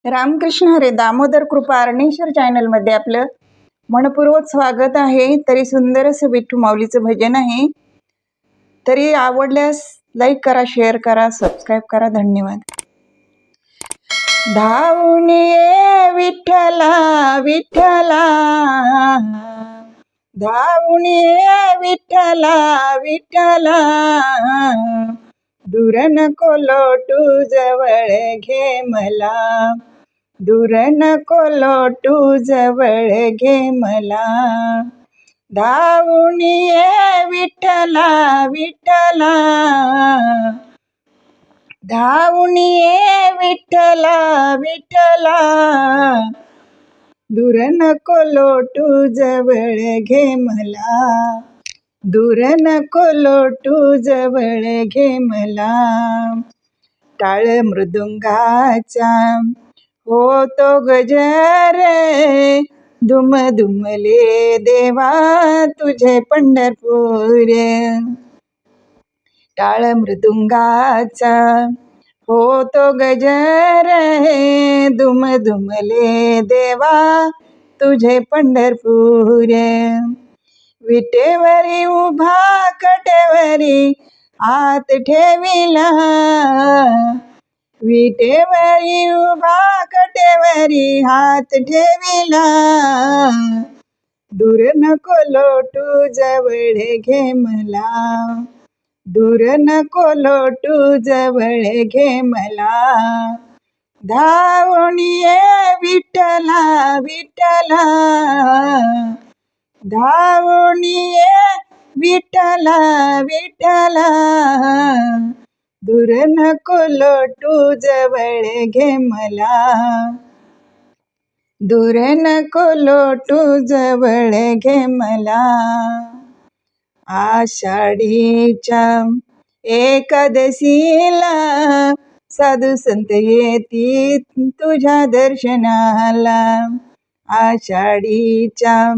रामकृष्ण हरे. दामोदर कृपा अरणेश्वर चॅनलमध्ये आपलं मनपूर्वक स्वागत आहे. तरी सुंदर असं विठ्ठू माऊलीचं भजन आहे. तरी आवडल्यास लाईक करा, शेअर करा, सबस्क्राईब करा. धन्यवाद. धावून ये विठ्ठला विठ्ठला, धावून ये विठ्ठला विठ्ठला, दूर नको लोटू जवळ घे मला, दूर नको लोटू जवळ घे मला. धावून ये विठ्ठला विठ्ठला, धावून ये विठ्ठला विठ्ठला, दूर नको लोटू जवळ घे मला, दूर नको लोटू जवळ घे मला. टाळ मृदुंगाचा होतो गजर, दुम दुमले देवा तुझे पंढरपूर. टाळ मृदुंगाचा होतो गजर, दुम दुमले देवा तुझे पंढरपूर. विटेवरी उभा कटेवरी हात ठेविला, विटेवरी उभा कटेवरी हात ठेविला, दूर नको लोटू जवळ घे मला, दूर नको लोटू जवळ घे मला. धावून ये विठ्ठला विठ्ठला, धावून ये विठ्ठला विठ्ठला, दूर नको लोटू जवळ घे मला, दूर नको लोटू जवळ घे मला. आषाढीच्या एकादशीला साधू संत येती तुझ्या दर्शनाला, आषाढीच्या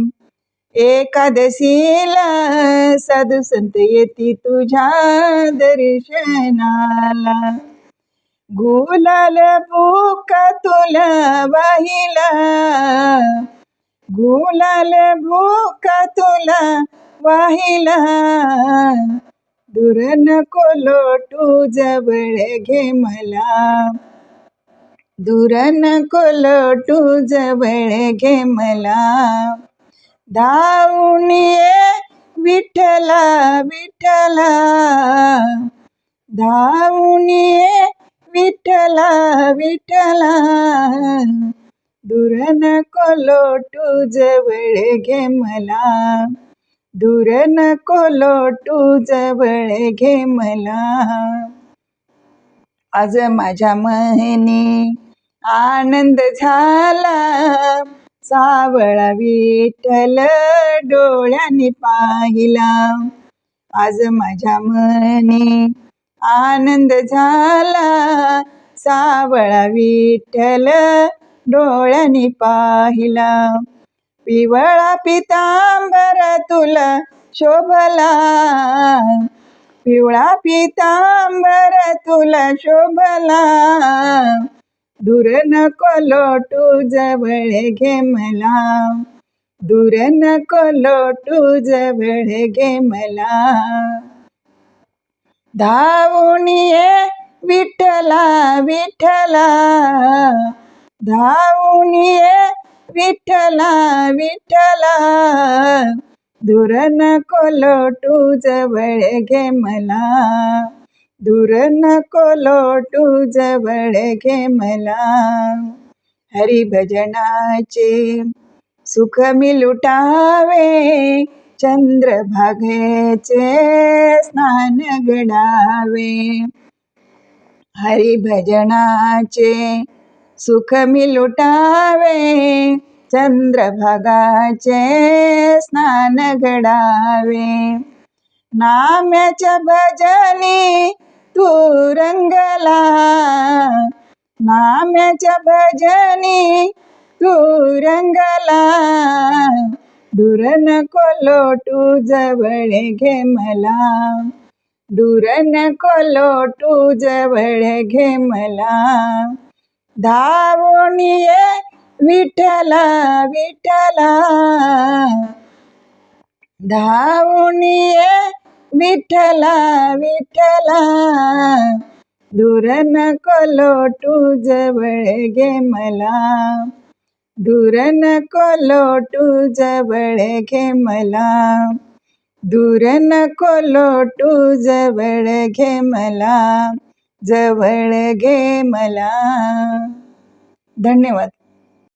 एकादशीला साधू संत येती तुझ्या दर्शनाला. गुलाल बुक्का तुला वाहिला, गुलाल बुक्का तुला वाहिला, दूर नको लोटू जवळ घे मला, दूर नको लोटू जवळ घे मला. धावून ये विठ्ठला विठ्ठला, धावून ये विठ्ठला विठ्ठला, दूर नको लोटू जवळ घे मला, दूर नको लोटू जवळ घे मला. आज माझ्या मनी आनंद झाला, सावळा विठ्ठल डोळ्यांनी पाहिला. आज माझ्या मनी आनंद झाला, सावळा विठ्ठल डोळ्यांनी पाहिला. पिवळा पितांबर तुला शोभला, पिवळा पितांबर तुला शोभला, दूर नको लोटू जवळ घे मला, दूर नको लोटू जवळ घे मला. धावून ये विठ्ठला विठ्ठला, धावून ये विठ्ठला विठ्ठला, दूर नको लोटू जवळ घे मला, दूर नको लोटू जवळ घे मला. हरिभजनाचे सुख मी लुटावे, चंद्रभागेचे स्नान घडावे. हरिभजनाचे सुख मी लुटावे, चंद्रभागाचे स्नान घडावे. नाम्याच्या भजनी तू रंगला, नाम्याच्या भजनी तू रंगला, दूर नको लोटू जवळ घे मला, दूर नको लोटू जवळ घे मला. धावून ये विठ्ठला विठ्ठला, धावून ये विठ्ठला विठ्ठला, दूर नको लोटू जवळ घे मला, दूर नको लोटू जवळ घे मला, दूर नको लोटू जवळ घे मला, जवळ घे मला. धन्यवाद.